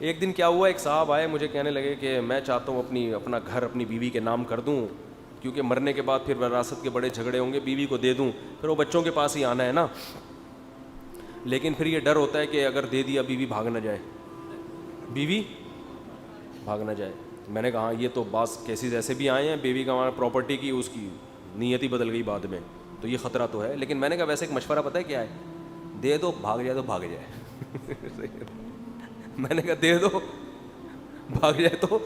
ایک دن کیا ہوا, ایک صاحب آئے مجھے کہنے لگے کہ میں چاہتا ہوں اپنا گھر اپنی بیوی کے نام کر دوں, کیونکہ مرنے کے بعد پھر وراثت کے بڑے جھگڑے ہوں گے, بیوی کو دے دوں پھر وہ بچوں کے پاس ہی آنا ہے نا, لیکن پھر یہ ڈر ہوتا ہے کہ اگر دے دیا بیوی بھاگ نہ جائے, بیوی بھاگ نہ جائے. میں نے کہا ہاں یہ تو بعض کیسز ایسے بھی آئے ہیں, بیوی کا ہمارا پراپرٹی کی اس کی نیت ہی بدل گئی بعد میں, تو یہ خطرہ تو ہے. لیکن میں نے کہا ویسے ایک مشورہ پتہ ہے کیا ہے, دے دو بھاگ جائے تو بھاگ جائے. میں نے کہا دے دو بھاگ جائے تو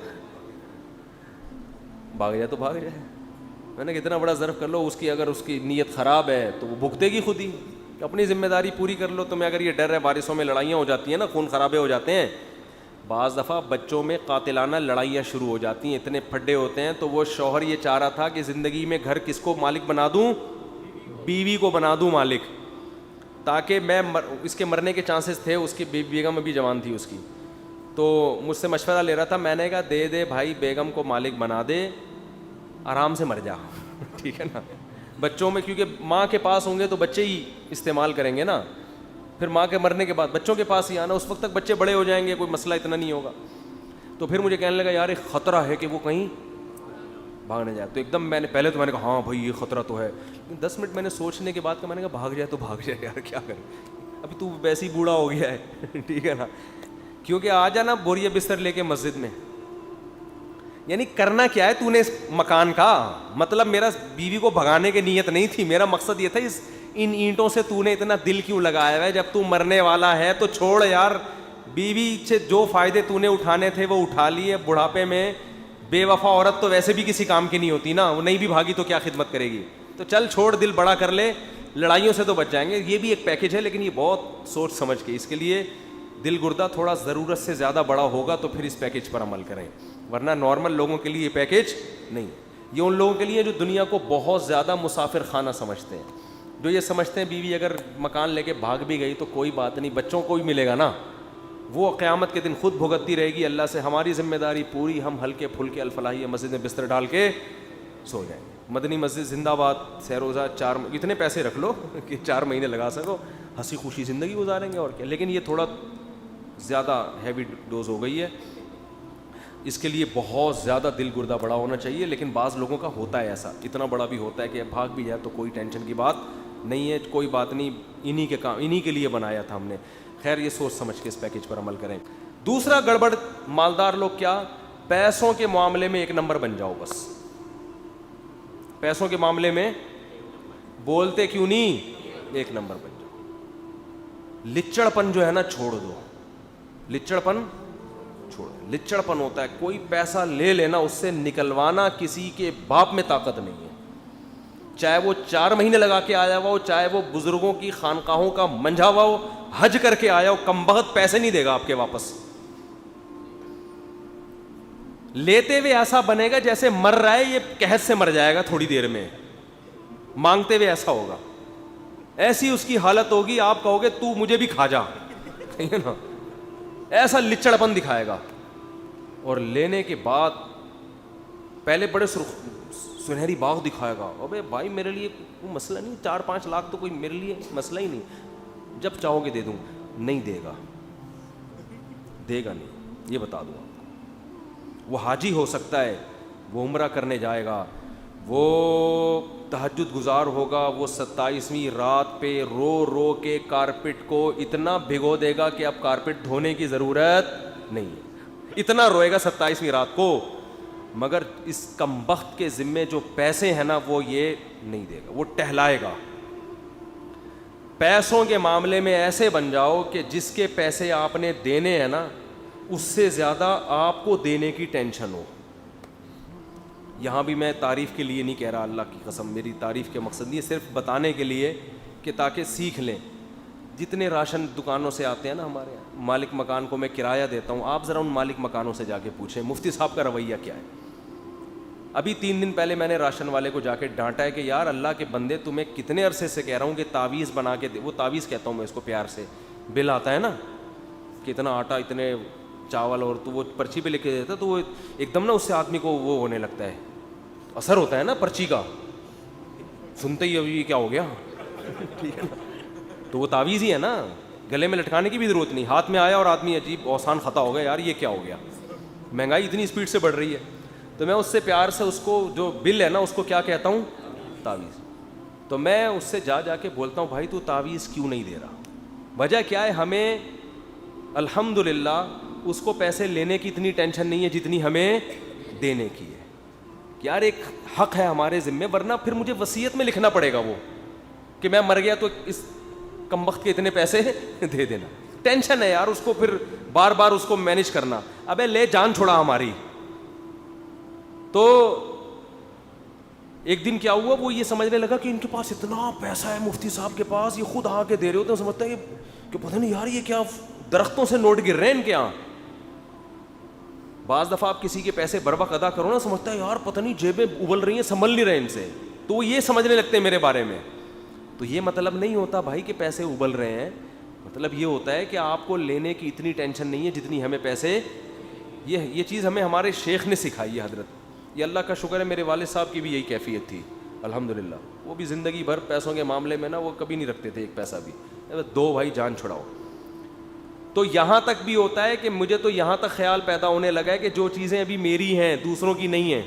بھاگ جائے تو بھاگ جائے. میں نے کہا اتنا بڑا ظرف کر لو, اس کی اگر اس کی نیت خراب ہے تو وہ بھگتے گی خود ہی, اپنی ذمہ داری پوری کر لو. تمہیں اگر یہ ڈر ہے, بارشوں میں لڑائیاں ہو جاتی ہیں نا, خون خرابے ہو جاتے ہیں, بعض دفعہ بچوں میں قاتلانہ لڑائیاں شروع ہو جاتی ہیں, اتنے پھڈے ہوتے ہیں. تو وہ شوہر یہ چاہ رہا تھا کہ زندگی میں گھر کس کو مالک بنا دوں, بیوی کو بنا دوں مالک, تاکہ میں اس کے مرنے کے چانسز تھے. اس کی بیگم ابھی جوان تھی اس کی, تو مجھ سے مشورہ لے رہا تھا. میں نے کہا دے دے بھائی, بیگم کو مالک بنا دے, آرام سے مر جا, ٹھیک ہے نا. بچوں میں کیونکہ ماں کے پاس ہوں گے تو بچے ہی استعمال کریں گے نا, پھر ماں کے مرنے کے بعد بچوں کے پاس ہی آنا, اس وقت تک بچے بڑے ہو جائیں گے, کوئی مسئلہ اتنا نہیں ہوگا. تو پھر مجھے کہنے لگا یار ایک خطرہ ہے کہ وہ کہیں بھاگ نہ جائے. تو ایک دم میں نے کہا ہاں بھائی یہ خطرہ تو ہے. 10 منٹ میں نے سوچنے کے بعد میں نے کہا بھاگ جائے تو بھاگ جائے یار, کیا کریں, ابھی تو ویسے ہی بوڑھا ہو گیا ہے, ٹھیک ہے نا. کیونکہ آ جانا بوریہ بستر لے کے مسجد میں, یعنی کرنا کیا ہے تو نے اس مکان کا, مطلب میرا بیوی کو بھگانے کی نیت نہیں تھی, میرا مقصد یہ تھا ان اینٹوں سے تو نے اتنا دل کیوں لگایا ہے, جب تو مرنے والا ہے تو چھوڑ یار. بیوی سے جو فائدے تو نے اٹھانے تھے وہ اٹھا لیے. بڑھاپے میں بے وفا عورت تو ویسے بھی کسی کام کی نہیں ہوتی نا, وہ نہیں بھی بھاگی تو کیا خدمت کرے گی. تو چل چھوڑ, دل بڑا کر لے, لڑائیوں سے تو بچ جائیں گے. یہ بھی ایک پیکیج ہے, لیکن یہ بہت سوچ سمجھ کے, اس کے لیے دل گردہ تھوڑا ضرورت سے زیادہ بڑا ہوگا تو پھر اس پیکیج پر عمل کریں, ورنہ نارمل لوگوں کے لیے یہ پیکیج نہیں. یہ ان لوگوں کے لیے جو دنیا کو بہت زیادہ مسافر خانہ سمجھتے ہیں, جو یہ سمجھتے ہیں بیوی اگر مکان لے کے بھاگ بھی گئی تو کوئی بات نہیں, بچوں کو بھی ملے گا نا, وہ قیامت کے دن خود بھگتتی رہے گی اللہ سے. ہماری ذمہ داری پوری, ہم ہلکے پھلکے الفلاحیہ مسجد میں بستر ڈال کے سو جائیں گے. مدنی مسجد زندہ باد. سیروزہ 4 اتنے پیسے رکھ لو کہ 4 مہینے لگا سکو, ہنسی خوشی زندگی گزاریں گے اور کیا. لیکن یہ تھوڑا زیادہ ہیوی ڈوز ہو گئی ہے, اس کے لیے بہت زیادہ دل گردہ بڑا ہونا چاہیے. لیکن بعض لوگوں کا ہوتا ہے ایسا, اتنا بڑا بھی ہوتا ہے کہ بھاگ بھی جائے تو کوئی ٹینشن کی بات نہیں ہے, کوئی بات نہیں, انہی کے لیے بنایا تھا ہم نے. خیر یہ سوچ سمجھ کے اس پیکیج پر عمل کریں. دوسرا گڑبڑ مالدار لوگ کیا, پیسوں کے معاملے میں 1 نمبر بن جاؤ. بس پیسوں کے معاملے میں بولتے کیوں نہیں, 1 نمبر بن جاؤ. لچڑپن جو ہے نا چھوڑ دو, لچڑپن چھوڑ. لچڑپن ہوتا ہے کوئی پیسہ لے لینا, اس سے نکلوانا کسی کے باپ میں طاقت نہیں ہے, چاہے وہ 4 مہینے لگا کے آیا ہوا ہو, چاہے وہ بزرگوں کی خانقاہوں کا منجھا ہوا ہو, حج کر کے آیا ہو, کمبخت پیسے نہیں دے گا آپ کے واپس. لیتے ہوئے ایسا بنے گا جیسے مر رہا ہے, یہ قحط سے مر جائے گا تھوڑی دیر میں, مانگتے ہوئے ایسا ہوگا, ایسی اس کی حالت ہوگی, آپ کہو گے تو مجھے بھی کھا جا, ٹھیک ہے نا, ایسا لچڑپن دکھائے گا. اور لینے کے بعد پہلے بڑے سنہری باغ دکھائے گا, ابے بھائی میرے لیے کوئی مسئلہ نہیں, 4-5 لاکھ تو کوئی میرے لیے مسئلہ ہی نہیں, جب چاہو گے دے دوں. نہیں دے گا, دے گا نہیں, یہ بتا دوں. وہ حاجی ہو سکتا ہے, وہ عمرہ کرنے جائے گا, وہ تہجد گزار ہوگا, وہ 27ویں رات پہ رو رو کے کارپٹ کو اتنا بھگو دے گا کہ اب کارپٹ دھونے کی ضرورت نہیں ہے, اتنا روئے گا 27ویں رات کو. مگر اس کمبخت کے ذمے جو پیسے ہیں نا وہ یہ نہیں دے گا, وہ ٹہلائے گا. پیسوں کے معاملے میں ایسے بن جاؤ کہ جس کے پیسے آپ نے دینے ہیں نا اس سے زیادہ آپ کو دینے کی ٹینشن ہو. یہاں بھی میں تعریف کے لیے نہیں کہہ رہا, اللہ کی قسم میری تعریف کے مقصد نہیں, صرف بتانے کے لیے کہ تاکہ سیکھ لیں. جتنے راشن دکانوں سے آتے ہیں نا ہمارے یہاں, مالک مکان کو میں کرایہ دیتا ہوں, آپ ذرا ان مالک مکانوں سے جا کے پوچھیں مفتی صاحب کا رویہ کیا ہے. ابھی 3 دن پہلے میں نے راشن والے کو جا کے ڈانٹا ہے کہ یار اللہ کے بندے تمہیں کتنے عرصے سے کہہ رہا ہوں کہ تعویذ بنا کے دے, وہ تعویذ کہتا ہوں میں اس کو پیار سے, بل آتا ہے نا کہ اتنا آٹا اتنے چاول, اور تو وہ پرچی پہ لکھ کے دیتا, تو وہ ایک دم نا اس سے آدمی کو وہ ہونے لگتا ہے, اثر ہوتا ہے نا پرچی کا, سنتے ہی ابھی کیا ہو گیا, ٹھیک ہے نا. تو وہ تعویذ ہی ہے نا, گلے میں لٹکانے کی بھی ضرورت نہیں, ہاتھ میں آیا اور آدمی عجیب آسان خطا ہو گیا, یار یہ کیا ہو گیا, مہنگائی اتنی اسپیڈ سے بڑھ رہی ہے. تو میں اس سے پیار سے اس کو جو بل ہے نا اس کو کیا کہتا ہوں, تعویذ. تو میں اس سے جا کے بولتا ہوں بھائی تو تعویذ کیوں نہیں دے رہا, وجہ کیا ہے, ہمیں الحمدللہ اس کو پیسے لینے کی اتنی ٹینشن نہیں ہے جتنی ہمیں دینے کی ہے. یار ایک حق ہے ہمارے ذمے, ورنہ پھر مجھے وصیت میں لکھنا پڑے گا وہ کہ میں مر گیا تو اس کم وقت کے اتنے پیسے دے دینا. ٹینشن ہے یار اس کو, پھر بار بار اس کو مینیج کرنا. ابے لے جان چھوڑا ہماری. تو ایک دن کیا ہوا, وہ یہ سمجھنے لگا کہ ان کے پاس اتنا پیسہ ہے مفتی صاحب کے پاس, یہ خود آ کے دے رہے ہوتے ہیں, سمجھتا ہے کہ پتہ نہیں یار یہ کیا درختوں سے نوٹ گر رہے ہیں ان کے یہاں. بعض دفعہ آپ کسی کے پیسے بر وقت ادا کرو نا, سمجھتا ہے یار پتہ نہیں جیبیں ابل رہی ہیں, سنبھل نہیں رہے ان سے, تو وہ یہ سمجھنے لگتے ہیں میرے بارے میں. تو یہ مطلب نہیں ہوتا بھائی کہ پیسے ابل رہے ہیں, مطلب یہ ہوتا ہے کہ آپ کو لینے کی اتنی ٹینشن نہیں ہے جتنی ہمیں پیسے. یہ چیز ہمیں ہمارے شیخ نے سکھائی ہے حضرت. یہ اللہ کا شکر ہے, میرے والد صاحب کی بھی یہی کیفیت تھی الحمدللہ. وہ بھی زندگی بھر پیسوں کے معاملے میں نا وہ کبھی نہیں رکھتے تھے ایک پیسہ بھی, دو بھائی جان چھڑاؤ. تو یہاں تک بھی ہوتا ہے کہ مجھے تو یہاں تک خیال پیدا ہونے لگا ہے کہ جو چیزیں ابھی میری ہیں دوسروں کی نہیں ہیں,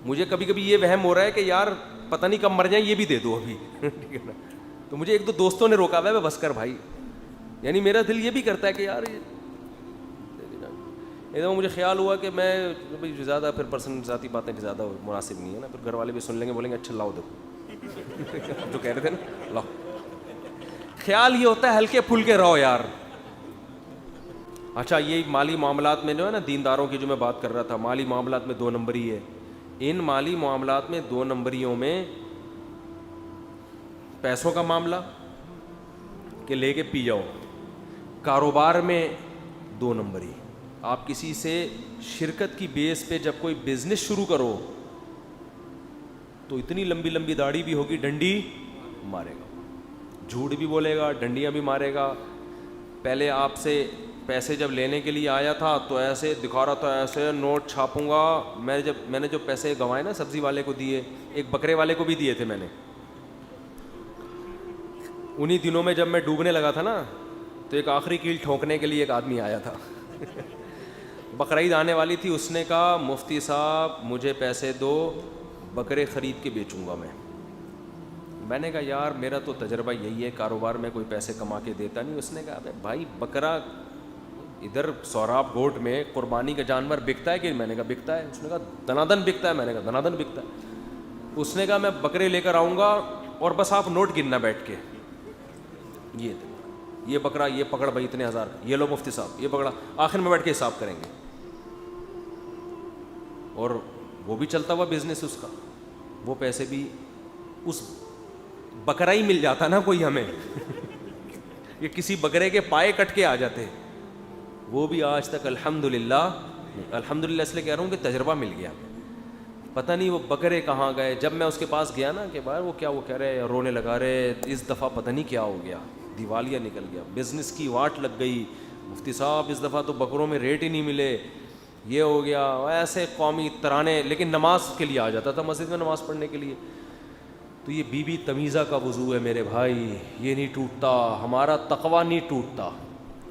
مجھے کبھی کبھی یہ وہم ہو رہا ہے کہ یار پتہ نہیں کب مر جائیں, یہ بھی دے دو ابھی. ٹھیک ہے نا. تو مجھے ایک دو دوستوں نے روکا ہوا ہے, بس کر بھائی, یعنی میرا دل یہ بھی کرتا ہے کہ یار ایک دم مجھے خیال ہوا کہ میں زیادہ پھر پرسنل ذاتی باتیں زیادہ مناسب نہیں ہے نا, پھر گھر والے بھی سن لیں گے, بولیں گے اچھا لاؤ دیکھو جو کہہ رہے تھے نا لاؤ. خیال یہ ہوتا ہے ہلکے پھلکے رہو یار. اچھا یہ مالی معاملات میں جو ہے نا دینداروں کی جو میں بات کر رہا تھا, مالی معاملات میں 2 نمبری ہے. ان مالی معاملات میں 2 نمبریوں میں پیسوں کا معاملہ کہ لے کے پی جاؤ, کاروبار میں 2 نمبری. آپ کسی سے شرکت کی بیس پہ جب کوئی بزنس شروع کرو تو اتنی لمبی لمبی داڑھی بھی ہوگی, ڈنڈی مارے گا, جھوٹ بھی بولے گا, ڈنڈیاں بھی مارے گا. پہلے آپ سے پیسے جب لینے کے لیے آیا تھا تو ایسے دکھا رہا تھا, ایسے نوٹ چھاپوں گا. میں نے جو پیسے گنوائے نا سبزی والے کو دیے, ایک بکرے والے کو بھی دیے تھے میں نے. انہی دنوں میں جب میں ڈوبنے لگا تھا نا تو ایک آخری کیل ٹھونکنے کے لیے ایک آدمی آیا تھا. بقرعید آنے والی تھی, اس نے کہا مفتی صاحب مجھے پیسے دو, بکرے خرید کے بیچوں گا میں. میں نے کہا یار میرا تو تجربہ یہی ہے, کاروبار میں کوئی پیسے کما کے دیتا نہیں. اس نے کہا بھائی بکرا ادھر سوراب گوٹ میں قربانی کا جانور بکتا ہے کہ, میں نے کہا بکتا ہے. اس نے کہا دنادن بکتا ہے, میں نے کہا دنادن بکتا ہے. اس نے کہا میں بکرے لے کر آؤں گا اور بس آپ نوٹ گننا بیٹھ کے, یہ بکرا یہ پکڑ بھائی اتنے ہزار, یہ لو مفتی صاحب یہ پکڑا, آخر میں بیٹھ کے حساب کریں گے. اور وہ بھی چلتا ہوا بزنس اس کا, وہ پیسے بھی اس بکرا ہی مل جاتا نا کوئی ہمیں یہ کسی بکرے کے پائے کٹ کے آ جاتے, وہ بھی آج تک الحمدللہ اس لیے کہہ رہا ہوں کہ تجربہ مل گیا. پتہ نہیں وہ بکرے کہاں گئے. جب میں اس کے پاس گیا نا کہ بھائی وہ کہہ رہے رونے لگا رہے, اس دفعہ پتہ نہیں کیا ہو گیا, دیوالیہ نکل گیا, بزنس کی واٹ لگ گئی, مفتی صاحب اس دفعہ تو بکروں میں ریٹ ہی نہیں ملے, یہ ہو گیا. ایسے قومی ترانے, لیکن نماز کے لیے آ جاتا تھا مسجد میں نماز پڑھنے کے لیے. تو یہ بی بی تمیزہ کا وضو ہے میرے بھائی, یہ نہیں ٹوٹتا. ہمارا تقویٰ نہیں ٹوٹتا,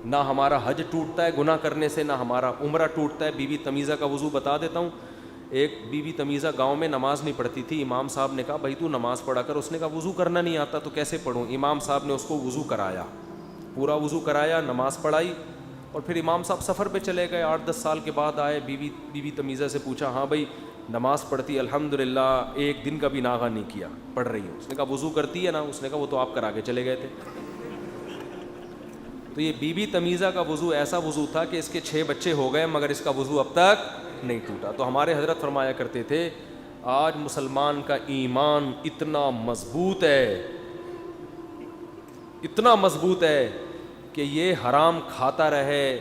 نہ ہمارا حج ٹوٹتا ہے گناہ کرنے سے, نہ ہمارا عمرہ ٹوٹتا ہے. بی بی تمیزہ کا وضو بتا دیتا ہوں. ایک بی بی تمیزہ گاؤں میں نماز نہیں پڑھتی تھی. امام صاحب نے کہا بھائی تو نماز پڑھا کر. اس نے کہا وضو کرنا نہیں آتا تو کیسے پڑھوں. امام صاحب نے اس کو وضو کرایا, پورا وضو کرایا, نماز پڑھائی. اور پھر امام صاحب سفر پہ چلے گئے, 8-10 سال کے بعد آئے. بی بی تمیزہ سے پوچھا ہاں بھائی نماز پڑھتی الحمدللہ, ایک دن کا بھی ناغہ نہیں کیا, پڑھ رہی ہوں. اس نے کہا وضو کرتی ہے نا. اس نے کہا وہ تو آپ کرا کے چلے گئے تھے. تو یہ بی بی تمیزہ کا وضو ایسا وضو تھا کہ اس کے 6 بچے ہو گئے مگر اس کا وضو اب تک نہیں ٹوٹا. تو ہمارے حضرت فرمایا کرتے تھے آج مسلمان کا ایمان اتنا مضبوط ہے, اتنا مضبوط ہے کہ یہ حرام کھاتا رہے,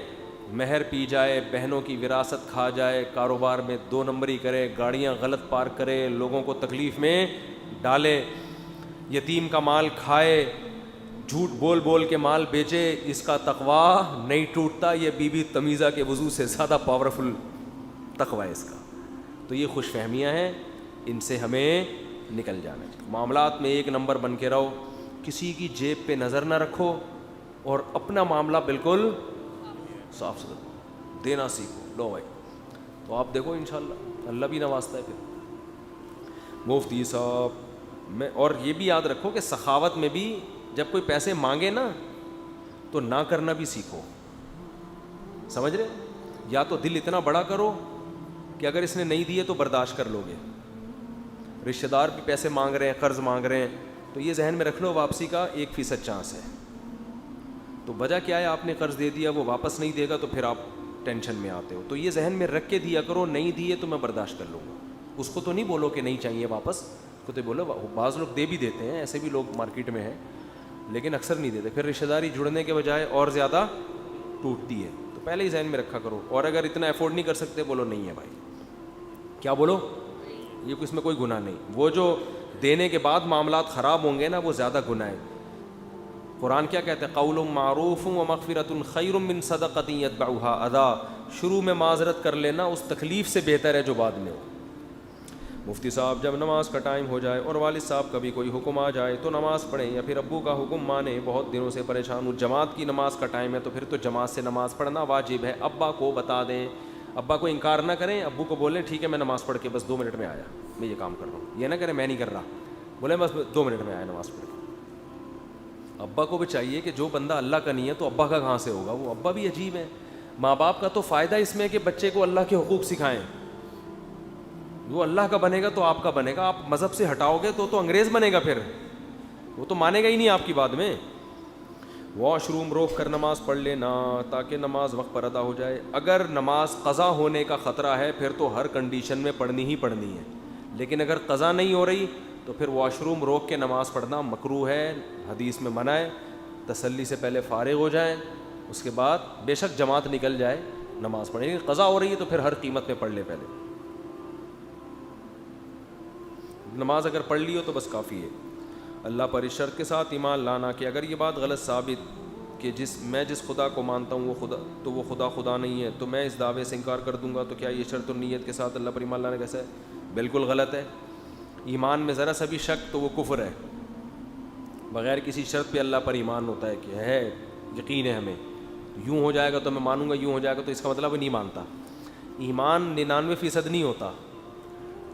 مہر پی جائے, بہنوں کی وراثت کھا جائے, کاروبار میں 2 نمبری کرے, گاڑیاں غلط پارک کرے, لوگوں کو تکلیف میں ڈالے, یتیم کا مال کھائے, جھوٹ بول بول کے مال بیچے, اس کا تقویٰ نہیں ٹوٹتا. یہ بی بی تمیزہ کے وضو سے زیادہ پاورفل تقویٰ ہے اس کا. تو یہ خوش فہمیاں ہیں, ان سے ہمیں نکل جانا ہے. معاملات میں 1 نمبر بن کے رہو, کسی کی جیب پہ نظر نہ رکھو اور اپنا معاملہ بالکل صاف ستھرا دینا سیکھو. لو بھائی, تو آپ دیکھو انشاءاللہ اللہ بھی نوازتا ہے. پھر مفتی صاحب میں, اور یہ بھی یاد رکھو کہ سخاوت میں بھی جب کوئی پیسے مانگے نا تو نہ کرنا بھی سیکھو. سمجھ رہے, یا تو دل اتنا بڑا کرو کہ اگر اس نے نہیں دیے تو برداشت کر لو گے. رشتہ دار بھی پیسے مانگ رہے ہیں, قرض مانگ رہے ہیں, تو یہ ذہن میں رکھ لو واپسی کا 1% چانس ہے. تو وجہ کیا ہے, آپ نے قرض دے دیا, وہ واپس نہیں دے گا تو پھر آپ ٹینشن میں آتے ہو. تو یہ ذہن میں رکھ کے دیا کرو, نہیں دیے تو میں برداشت کر لوں گا. اس کو تو نہیں بولو کہ نہیں چاہیے واپس, کو تو بولو. بعض لوگ دے بھی دیتے ہیں, ایسے بھی لوگ مارکیٹ میں ہیں, لیکن اکثر نہیں دیتے. پھر رشتہ داری جڑنے کے بجائے اور زیادہ ٹوٹتی ہے. تو پہلے ہی ذہن میں رکھا کرو. اور اگر اتنا افورڈ نہیں کر سکتے, بولو نہیں ہے بھائی. کیا بولو, یہ اس میں کوئی گناہ نہیں. وہ جو دینے کے بعد معاملات خراب ہوں گے نا, وہ زیادہ گناہ ہے. قرآن کیا کہتے ہیں, قول معروف و مغفرۃ خیر من صدقۃ یتبعها اذی. شروع میں معذرت کر لینا اس تکلیف سے بہتر ہے جو بعد میں ہو. مفتی صاحب جب نماز کا ٹائم ہو جائے اور والد صاحب کا بھی کوئی حکم آ جائے تو نماز پڑھیں, یا پھر ابو کا حکم مانیں. بہت دنوں سے پریشان ہوں, جماعت کی نماز کا ٹائم ہے تو پھر تو جماعت سے نماز پڑھنا واجب ہے. ابا کو بتا دیں, ابا کو انکار نہ کریں. ابو کو بولیں ٹھیک ہے میں نماز پڑھ کے بس 2 منٹ میں آیا, میں یہ کام کر رہا ہوں. یہ نہ کریں میں نہیں کر رہا, بولیں بس 2 منٹ میں آیا نماز پڑھ کے. ابا کو بھی چاہیے کہ جو بندہ اللہ کا نہیں ہے تو ابا کا کہاں سے ہوگا. وہ ابا بھی عجیب ہے. ماں باپ کا تو فائدہ اس میں ہے کہ بچے کو اللہ کے حقوق سکھائیں. وہ اللہ کا بنے گا تو آپ کا بنے گا. آپ مذہب سے ہٹاؤ گے تو انگریز بنے گا, پھر وہ تو مانے گا ہی نہیں آپ کی بات میں. واش روم روک کر نماز پڑھ لینا تاکہ نماز وقت پر ادا ہو جائے. اگر نماز قضا ہونے کا خطرہ ہے پھر تو ہر کنڈیشن میں پڑھنی ہی پڑھنی ہے. لیکن اگر قضا نہیں ہو رہی تو پھر واش روم روک کے نماز پڑھنا مکروہ ہے, حدیث میں منع ہے. تسلی سے پہلے فارغ ہو جائیں, اس کے بعد بے شک جماعت نکل جائے نماز پڑھیں. لیکن قضا ہو رہی ہے تو پھر ہر قیمت میں پڑھ لے. پہلے نماز اگر پڑھ لی ہو تو بس کافی ہے. اللہ پر اس شرط کے ساتھ ایمان لانا کہ اگر یہ بات غلط ثابت کہ میں جس خدا کو مانتا ہوں وہ خدا نہیں ہے تو میں اس دعوے سے انکار کر دوں گا. تو کیا یہ شرط و نیت کے ساتھ اللہ پر ایمان لانا کیسا ہے؟ بالکل غلط ہے. ایمان میں ذرا سا بھی شک تو وہ کفر ہے. بغیر کسی شرط پہ اللہ پر ایمان ہوتا ہے کہ ہے یقین ہے ہمیں, یوں ہو جائے گا تو میں مانوں گا, یوں ہو جائے گا تو اس کا مطلب نہیں مانتا. ایمان 99% نہیں ہوتا.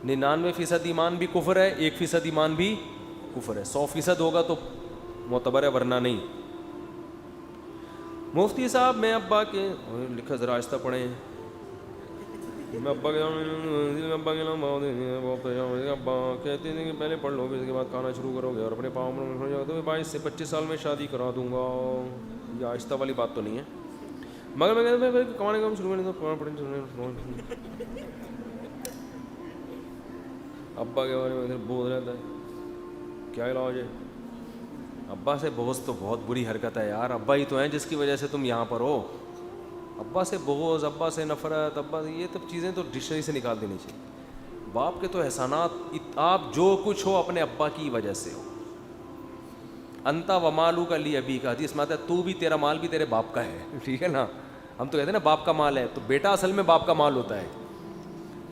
99% ایمان بھی کفر ہے, 1% ایمان بھی کفر ہے. 100% ہوگا تو معتبر ہے, ورنہ نہیں. مفتی صاحب میں ابا کے لکھا ذرا آہستہ پڑھیں. میں ابا کہتے ہیں کہ پہلے پڑھ لو پھر اس کے بعد کھانا شروع کرو گے اور اپنے پاؤں میں تو 22 سے 25 سال میں شادی کرا دوں گا. یہ آہستہ والی بات تو نہیں ہے, مگر میں کہتا ہوں کمانے کا شروع کریں. ابا کے بارے میں بغض رہتا ہے, کیا علاج ہے؟ ابا سے بغض تو بہت بری حرکت ہے یار. ابا ہی تو ہیں جس کی وجہ سے تم یہاں پر ہو. ابا سے بغض, ابا سے نفرت, ابا سے یہ سب چیزیں تو ڈکشنری سے نکال دینی چاہیے. باپ کے تو احسانات, آپ جو کچھ ہو اپنے ابا کی وجہ سے ہو. انتا و مالو کا لی ابی کا حدیث میں آتا ہے, تو بھی تیرا مال بھی تیرے باپ کا ہے. ٹھیک ہے نا, ہم تو کہتے ہیں نا باپ کا مال ہے, تو بیٹا اصل میں باپ کا مال ہوتا ہے.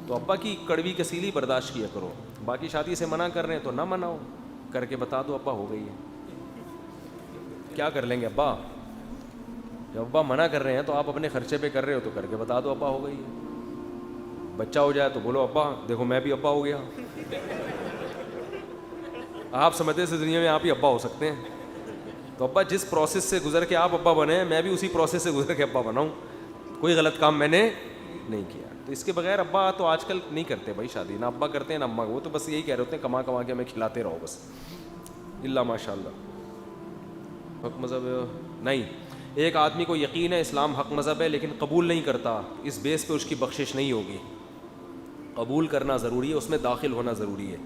تو ابا کی کڑوی کسیلی برداشت کیا کرو. باقی شادی سے منع کر رہے ہیں تو نہ مناؤ, کر کے بتا دو ابا ہو گئی ہے. کیا کر لیں گے ابا؟ جب ابا منع کر رہے ہیں تو آپ اپنے خرچے پہ کر رہے ہو تو کر کے بتا دو ابا ہو گئی ہے. بچہ ہو جائے تو بولو ابا دیکھو میں بھی ابا ہو گیا. آپ سمجھتے سے دنیا میں آپ ہی ابا ہو سکتے ہیں. تو ابا جس پروسیس سے گزر کے آپ ابا بنے, میں بھی اسی پروسیس سے گزر کے ابا بناؤں. کوئی غلط کام میں نے نہیں کیا. تو اس کے بغیر ابا تو آج کل نہیں کرتے بھائی شادی, نہ ابا کرتے ہیں نہ اماں. وہ تو بس یہی کہہ رہے ہوتے ہیں کما کے ہمیں کھلاتے رہو بس. اللہ ماشاء اللہ. حق مذہب نہیں, ایک آدمی کو یقین ہے اسلام حق مذہب ہے لیکن قبول نہیں کرتا, اس بیس پہ اس کی بخشش نہیں ہوگی. قبول کرنا ضروری ہے, اس میں داخل ہونا ضروری ہے.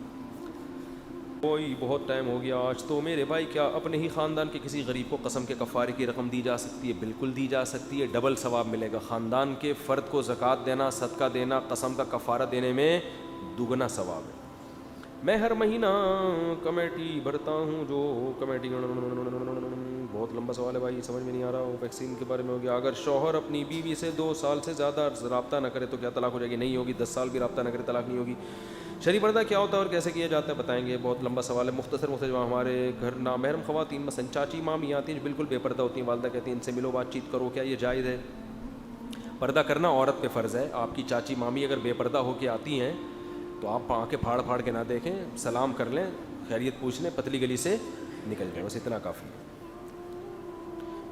کوئی بہت ٹائم ہو گیا آج تو میرے بھائی, کیا اپنے ہی خاندان کے کسی غریب کو قسم کے کفارے کی رقم دی جا سکتی ہے؟ بالکل دی جا سکتی ہے, ڈبل ثواب ملے گا. خاندان کے فرد کو زکوٰۃ دینا, صدقہ دینا, قسم کا کفارہ دینے میں دوگنا ثواب ہے. میں ہر مہینہ کمیٹی بھرتا ہوں. جو کمیٹی, بہت لمبا سوال ہے بھائی, سمجھ میں نہیں آ رہا. وہ ویکسین کے بارے میں ہو گیا. اگر شوہر اپنی بیوی سے 2 سال سے زیادہ رابطہ نہ کرے تو کیا طلاق ہو جائے گی؟ نہیں ہوگی. 10 سال بھی رابطہ نہ کرے طلاق نہیں ہوگی. شرعی پردہ کیا ہوتا ہے اور کیسے کیا جاتا ہے بتائیں گے. بہت لمبا سوال ہے, مختصر جواب. ہمارے گھر نامحرم خواتین مثلاً چاچی مامی آتی ہیں جو بالکل بے پردہ ہوتی ہیں, والدہ کہتی ہیں ان سے ملو بات چیت کرو, کیا یہ جائز ہے؟ پردہ کرنا عورت پہ فرض ہے. آپ کی چاچی مامی اگر بے پردہ ہو کے آتی ہیں تو آپ آنکھیں پھاڑ پھاڑ کے نہ دیکھیں, سلام کر لیں, خیریت پوچھ لیں, پتلی گلی سے نکل جائیں, بس اتنا کافی ہے.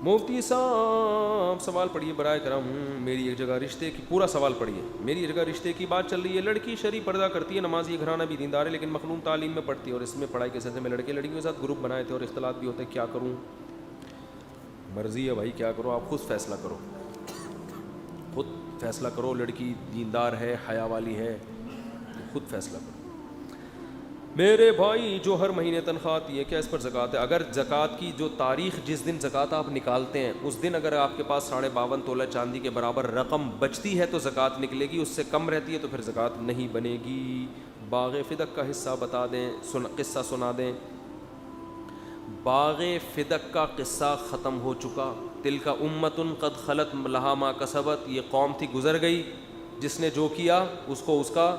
مفتی صاحب سوال پڑھیے برائے کرم. میری ایک جگہ رشتے کی, پورا سوال پڑھیے. میری ایک جگہ رشتے کی بات چل رہی ہے, لڑکی شرعی پردہ کرتی ہے, نمازی گھرانہ بھی دیندار ہے, لیکن مخنون تعلیم میں پڑھتی ہے اور اس میں پڑھائی کے سلسلے میں لڑکے لڑکیوں کے ساتھ گروپ بنائے تھے اور اختلاط بھی ہوتے, کیا کروں؟ مرضی ہے بھائی, کیا کرو آپ خود فیصلہ کرو, خود فیصلہ کرو. لڑکی دیندار ہے, حیا والی ہے, خود فیصلہ کرو. میرے بھائی جو ہر مہینے تنخواہ آتی ہے کیا اس پر زکوٰۃ ہے؟ اگر زکوٰۃ کی جو تاریخ جس دن زکوٰۃ آپ نکالتے ہیں اس دن اگر آپ کے پاس 52.5 تولہ چاندی کے برابر رقم بچتی ہے تو زکوٰۃ نکلے گی, اس سے کم رہتی ہے تو پھر زکوٰۃ نہیں بنے گی. باغ فدق کا حصہ بتا دیں, قصہ سنا دیں. باغ فدق کا قصہ ختم ہو چکا. تلک امۃ قد خلت لہا ما کسبت, یہ قوم تھی گزر گئی, جس نے جو کیا اس کو اس کا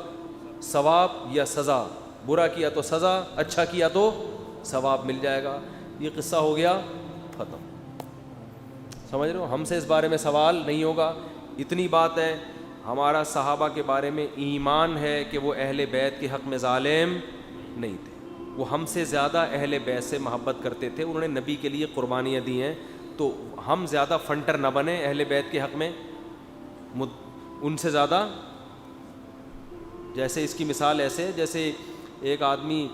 ثواب یا سزا, برا کیا تو سزا, اچھا کیا تو ثواب مل جائے گا. یہ قصہ ہو گیا ختم. سمجھ رہے ہو, ہم سے اس بارے میں سوال نہیں ہوگا. اتنی بات ہے, ہمارا صحابہ کے بارے میں ایمان ہے کہ وہ اہل بیت کے حق میں ظالم نہیں تھے. وہ ہم سے زیادہ اہل بیت سے محبت کرتے تھے, انہوں نے نبی کے لیے قربانیاں دی ہیں, تو ہم زیادہ فنٹر نہ بنیں اہل بیت کے حق میں ان سے زیادہ. جیسے اس کی مثال ایسے, جیسے ایک آدمی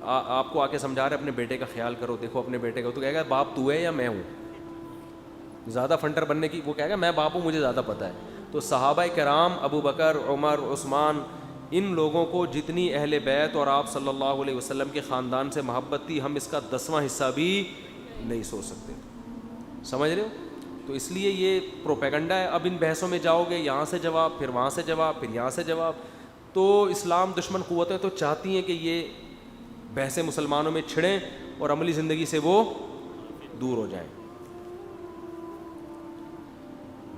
آپ کو آ کے سمجھا رہا ہے اپنے بیٹے کا خیال کرو, دیکھو اپنے بیٹے کا, تو کہے گا باپ تو ہے یا میں ہوں؟ زیادہ فنٹر بننے کی, وہ کہے گا میں باپ ہوں, مجھے زیادہ پتہ ہے. تو صحابہ کرام ابو بکر, عمر, عثمان, ان لوگوں کو جتنی اہل بیت اور آپ صلی اللہ علیہ وسلم کے خاندان سے محبت تھی, ہم اس کا 10واں حصہ بھی نہیں سوچ سکتے. سمجھ رہے ہو؟ تو اس لیے یہ پروپیگنڈا ہے. اب ان بحثوں میں جاؤ گے, یہاں سے جواب, پھر وہاں سے جواب, پھر یہاں سے جواب, تو اسلام دشمن قوتیں تو چاہتی ہیں کہ یہ بحثیں مسلمانوں میں چھڑیں اور عملی زندگی سے وہ دور ہو جائیں.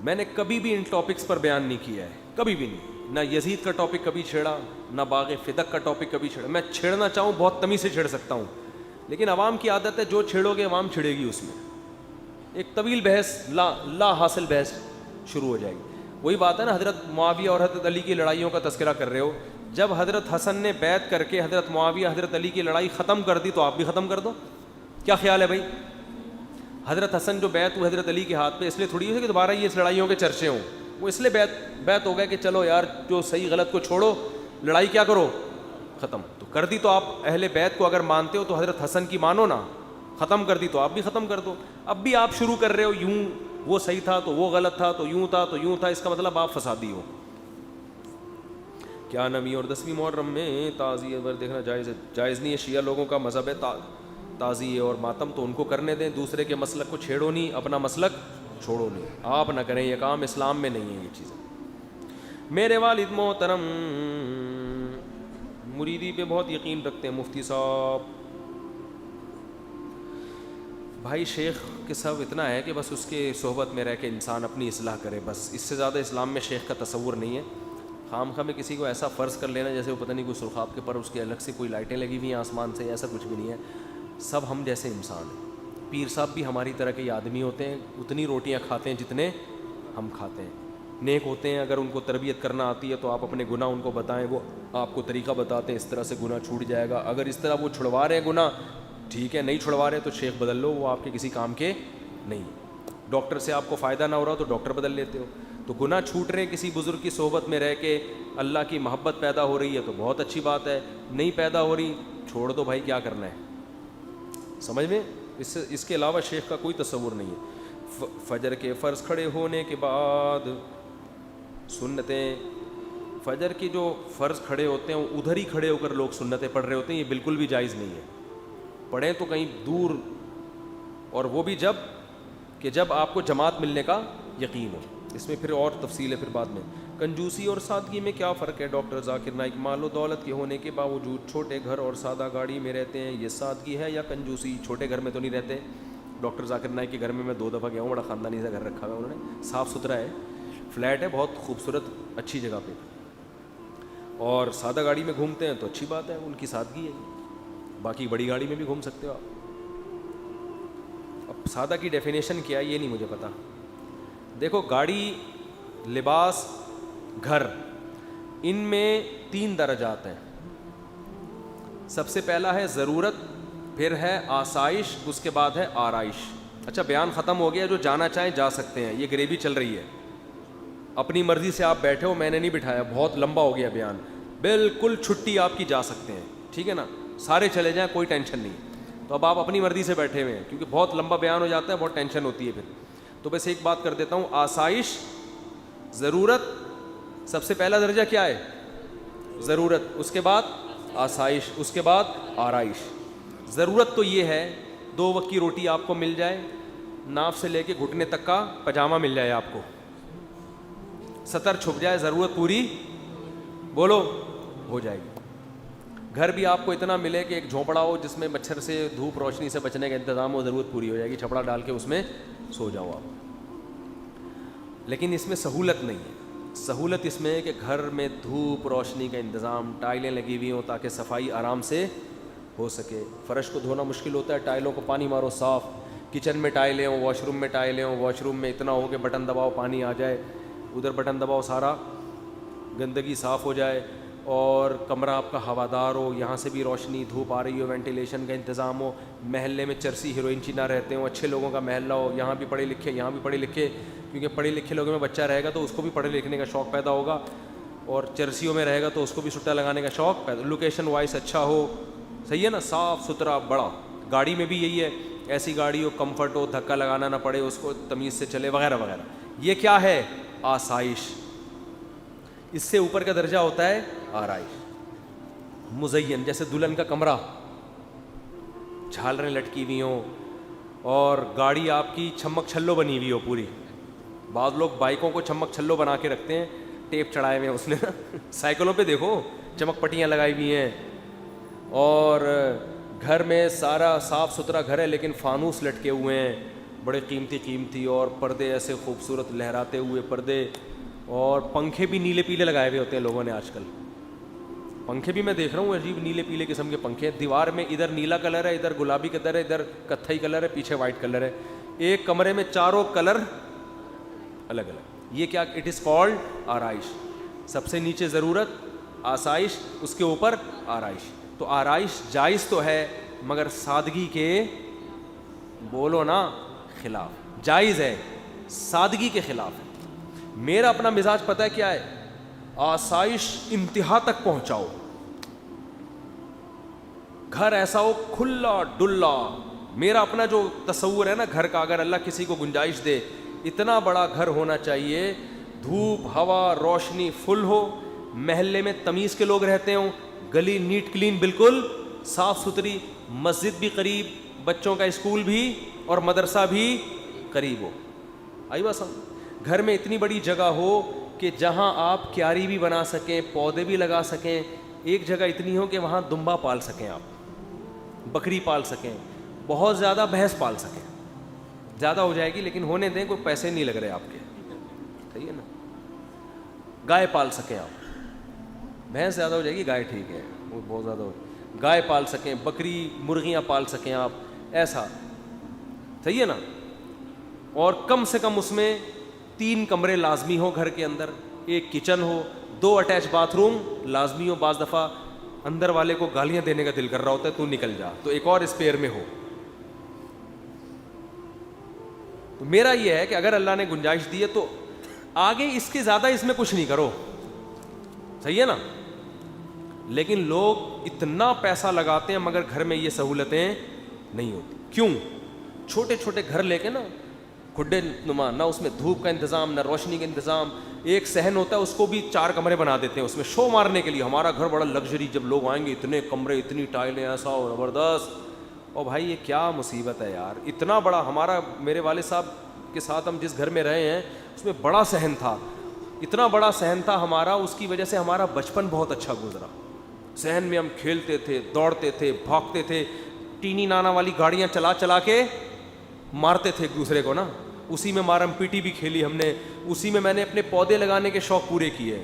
میں نے کبھی بھی ان ٹاپکس پر بیان نہیں کیا ہے, کبھی بھی نہیں. نہ یزید کا ٹاپک کبھی چھیڑا, نہ باغ فدق کا ٹاپک کبھی چھیڑا. میں چھیڑنا چاہوں بہت تمیز سے چھیڑ سکتا ہوں, لیکن عوام کی عادت ہے جو چھیڑو گے عوام چھڑے گی, اس میں ایک طویل بحث, لا حاصل بحث شروع ہو جائے گی. وہی بات ہے نا, حضرت معاویہ اور حضرت علی کی لڑائیوں کا تذکرہ کر رہے ہو. جب حضرت حسن نے بیعت کر کے حضرت معاویہ حضرت علی کی لڑائی ختم کر دی تو آپ بھی ختم کر دو. کیا خیال ہے بھائی؟ حضرت حسن جو بیعت ہوئی حضرت علی کے ہاتھ پہ, اس لیے تھوڑی ہے کہ دوبارہ یہ اس لڑائیوں کے چرچے ہوں, وہ اس لیے بیعت ہو گئے کہ چلو یار جو صحیح غلط کو چھوڑو, لڑائی کیا کرو ختم. تو کر دی تو آپ اہل بیعت کو اگر مانتے ہو تو حضرت حسن کی مانو نا, ختم کر دی تو آپ بھی ختم کر دو. اب بھی آپ شروع کر رہے ہو یوں, وہ صحیح تھا تو وہ غلط تھا, تو یوں تھا تو یوں تھا, اس کا مطلب آپ فسادی ہو. کیا 9ویں اور 10ویں محرم میں تعزیہ ور دیکھنا جائز ہے؟ جائز نہیں ہے, شیعہ لوگوں کا مذہب ہے تعزیہ اور ماتم, تو ان کو کرنے دیں, دوسرے کے مسلک کو چھیڑو نہیں, اپنا مسلک چھوڑو نہیں, آپ نہ کریں, یہ کام اسلام میں نہیں ہے یہ چیزیں. میرے والد محترم مریدی پہ بہت یقین رکھتے ہیں مفتی صاحب. بھائی شیخ کے سب اتنا ہے کہ بس اس کے صحبت میں رہ کے انسان اپنی اصلاح کرے, بس اس سے زیادہ اسلام میں شیخ کا تصور نہیں ہے. خام خواہ میں کسی کو ایسا فرض کر لینا جیسے وہ پتہ نہیں کوئی سرخاب کے پر اس کے الگ سے کوئی لائٹیں لگی ہوئی ہیں آسمان سے, ایسا کچھ بھی نہیں ہے. سب ہم جیسے انسان ہیں. پیر صاحب بھی ہماری طرح کے آدمی ہوتے ہیں, اتنی روٹیاں کھاتے ہیں جتنے ہم کھاتے ہیں. نیک ہوتے ہیں, اگر ان کو تربیت کرنا آتی ہے تو آپ اپنے گناہ ان کو بتائیں, وہ آپ کو طریقہ بتاتے ہیں اس طرح سے گناہ چھوٹ جائے گا. اگر اس طرح وہ چھڑوا رہے ہیں گناہ, ٹھیک ہے, نہیں چھڑوا رہے تو شیخ بدل لو, وہ آپ کے کسی کام کے نہیں. ڈاکٹر سے آپ کو فائدہ نہ ہو رہا تو ڈاکٹر بدل لیتے ہو. تو گناہ چھوٹ رہے کسی بزرگ کی صحبت میں رہ کے, اللہ کی محبت پیدا ہو رہی ہے تو بہت اچھی بات ہے, نہیں پیدا ہو رہی چھوڑ دو بھائی, کیا کرنا ہے. سمجھ میں, اس کے علاوہ شیخ کا کوئی تصور نہیں ہے. فجر کے فرض کھڑے ہونے کے بعد سنتیں, فجر کی جو فرض کھڑے ہوتے ہیں ادھر ہی کھڑے ہو کر لوگ سنتیں پڑھ رہے ہوتے ہیں, یہ بالکل بھی جائز نہیں ہے. پڑھیں تو کہیں دور, اور وہ بھی جب آپ کو جماعت ملنے کا یقین ہو. اس میں پھر اور تفصیل ہے پھر بعد میں. کنجوسی اور سادگی میں کیا فرق ہے ڈاکٹر ذاکر نائک؟ مال و دولت کے ہونے کے باوجود چھوٹے گھر اور سادہ گاڑی میں رہتے ہیں, یہ سادگی ہے یا کنجوسی؟ چھوٹے گھر میں تو نہیں رہتے. ڈاکٹر ذاکر نائک کے گھر میں 2 دفعہ گیا ہوں, بڑا خاندانی سا گھر رکھا ہوا انہوں نے, صاف ستھرا ہے, فلیٹ ہے, بہت خوبصورت اچھی جگہ پہ. اور سادہ گاڑی میں گھومتے ہیں تو اچھی بات ہے, ان کی سادگی ہے, باقی بڑی گاڑی میں بھی گھوم سکتے ہو آپ. اب سادہ کی ڈیفینیشن کیا ہے یہ نہیں مجھے پتا. دیکھو گاڑی, لباس, گھر, ان میں 3 درجات ہیں. سب سے پہلا ہے ضرورت, پھر ہے آسائش, اس کے بعد ہے آرائش. اچھا بیان ختم ہو گیا, جو جانا چاہیں جا سکتے ہیں. یہ گریوی چل رہی ہے, اپنی مرضی سے آپ بیٹھے ہو, میں نے نہیں بٹھایا, بہت لمبا ہو گیا بیان, بالکل چھٹی آپ کی جا سکتے ہیں, ٹھیک ہے نا, سارے چلے جائیں کوئی ٹینشن نہیں. تو اب آپ اپنی مرضی سے بیٹھے ہوئے ہیں, کیونکہ بہت لمبا بیان ہو جاتا ہے, بہت ٹینشن ہوتی ہے پھر. تو بس ایک بات کر دیتا ہوں, آسائش, ضرورت, سب سے پہلا درجہ کیا ہے؟ ضرورت, اس کے بعد آسائش, اس کے بعد آرائش. ضرورت تو یہ ہے 2 وقت کی روٹی آپ کو مل جائے, ناف سے لے کے گھٹنے تک کا پاجامہ مل جائے آپ کو, سطر چھپ جائے, ضرورت پوری بولو ہو جائے گی. گھر بھی آپ کو اتنا ملے کہ ایک جھونپڑا ہو جس میں مچھر سے, دھوپ روشنی سے بچنے کا انتظام ہو, ضرورت پوری ہو جائے گی, چھپڑا ڈال کے اس میں سو جاؤ آپ. لیکن اس میں سہولت نہیں ہے. سہولت اس میں ہے کہ گھر میں دھوپ روشنی کا انتظام, ٹائلیں لگی ہوئی ہوں تاکہ صفائی آرام سے ہو سکے. فرش کو دھونا مشکل ہوتا ہے, ٹائلوں کو پانی مارو صاف. کچن میں ٹائلیں ہوں, واش روم میں ٹائلیں ہوں, واش روم میں اتنا ہو کہ بٹن دباؤ پانی آ جائے, ادھر بٹن دباؤ سارا گندگی صاف ہو جائے. اور کمرہ آپ کا ہوادار ہو, یہاں سے بھی روشنی دھوپ آ رہی ہو, وینٹیلیشن کا انتظام ہو. محلے میں چرسی ہیروئن چی نہ رہتے ہوں, اچھے لوگوں کا محلہ ہو, یہاں بھی پڑھے لکھے یہاں بھی پڑھے لکھے, کیونکہ پڑھے لکھے لوگوں میں بچہ رہے گا تو اس کو بھی پڑھے لکھنے کا شوق پیدا ہوگا, اور چرسیوں میں رہے گا تو اس کو بھی سٹا لگانے کا شوق پیدا. لوکیشن وائز اچھا ہو, صحیح ہے نا, صاف ستھرا بڑا. گاڑی میں بھی یہی ہے, ایسی گاڑی ہو کمفرٹ ہو, دھکا لگانا نہ پڑے, اس کو تمیز سے چلے وغیرہ وغیرہ. یہ کیا ہے؟ آسائش. اس سے اوپر کا درجہ ہوتا ہے آرائش. مزین, جیسے دلہن کا کمرہ, جھالریں لٹکی ہوئی ہوں, اور گاڑی آپ کی چھمک چھلو بنی ہوئی ہو پوری. بعض لوگ بائکوں کو چھمک چھلو بنا کے رکھتے ہیں, ٹیپ چڑھائے ہوئے ہیں اس نے. سائیکلوں پہ دیکھو چمک پٹیاں لگائی ہوئی ہیں. اور گھر میں سارا صاف ستھرا گھر ہے لیکن فانوس لٹکے ہوئے ہیں بڑے قیمتی قیمتی, اور پردے ایسے خوبصورت لہراتے ہوئے پردے, اور پنکھے بھی نیلے پیلے لگائے ہوئے ہوتے ہیں لوگوں نے آج کل. پنکھے بھی میں دیکھ رہا ہوں عجیب نیلے پیلے قسم کے پنکھے. دیوار میں ادھر نیلا کلر ہے, ادھر گلابی کلر ہے, ادھر کتھئی کلر ہے, پیچھے وائٹ کلر ہے. ایک کمرے میں چاروں کلر الگ الگ. یہ کیا؟ اٹ از کالڈ آرائش. سب سے نیچے ضرورت, آسائش, اس کے اوپر آرائش. تو آرائش جائز تو ہے مگر سادگی کے بولو نا خلاف. جائز ہے, سادگی کے خلاف ہے. میرا اپنا مزاج پتہ ہے کیا ہے؟ آسائش انتہا تک پہنچاؤ. گھر ایسا ہو کھلا ڈلا. میرا اپنا جو تصور ہے نا گھر کا, اگر اللہ کسی کو گنجائش دے, اتنا بڑا گھر ہونا چاہیے, دھوپ ہوا روشنی فل ہو, محلے میں تمیز کے لوگ رہتے ہوں, گلی نیٹ کلین بالکل صاف ستھری, مسجد بھی قریب, بچوں کا اسکول بھی اور مدرسہ بھی قریب ہو. آئی بات سمجھ؟ گھر میں اتنی بڑی جگہ ہو کہ جہاں آپ کیاری بھی بنا سکیں, پودے بھی لگا سکیں. ایک جگہ اتنی ہو کہ وہاں دمبا پال سکیں, آپ بکری پال سکیں, بہت زیادہ بھینس پال سکیں. زیادہ ہو جائے گی لیکن ہونے دیں, کوئی پیسے نہیں لگ رہے آپ کے, صحیح ہے نا. گائے پال سکیں آپ, بھینس زیادہ ہو جائے گی, گائے ٹھیک ہے, وہ بہت زیادہ ہو. گائے پال سکیں, بکری مرغیاں پال سکیں آپ, ایسا, صحیح ہے نا. اور کم سے کم اس میں 3 کمرے لازمی ہو گھر کے اندر, ایک کچن ہو, 2 اٹیچ باتھ روم لازمی ہو. بعض دفعہ اندر والے کو گالیاں دینے کا دل کر رہا ہوتا ہے, تو نکل جا, تو ایک اور اسپیئر میں ہو. تو میرا یہ ہے کہ اگر اللہ نے گنجائش دی ہے تو آگے اس کے زیادہ اس میں کچھ نہیں کرو, صحیح ہے نا. لیکن لوگ اتنا پیسہ لگاتے ہیں مگر گھر میں یہ سہولتیں نہیں ہوتی. کیوں؟ چھوٹے چھوٹے گھر لے کے نا, کھڈے نما, نہ اس میں دھوپ کا انتظام نہ روشنی کا انتظام. ایک صحن ہوتا ہے اس کو بھی 4 کمرے بنا دیتے ہیں اس میں شو مارنے کے لیے, ہمارا گھر بڑا لگژری, جب لوگ آئیں گے اتنے کمرے, اتنی ٹائلیں, ایسا اور زبردست. اور بھائی یہ کیا مصیبت ہے یار, اتنا بڑا. ہمارا, میرے والد صاحب کے ساتھ ہم جس گھر میں رہے ہیں اس میں بڑا صحن تھا, اتنا بڑا صحن تھا ہمارا, اس کی وجہ سے ہمارا بچپن بہت اچھا گزرا. صحن میں ہم کھیلتے تھے, دوڑتے تھے, بھاگتے تھے, ٹینی نانا والی گاڑیاں چلا چلا کے مارتے تھے ایک دوسرے کو نا, اسی میں مارم پیٹی بھی کھیلی ہم نے, اسی میں میں نے اپنے پودے لگانے کے شوق پورے کیے.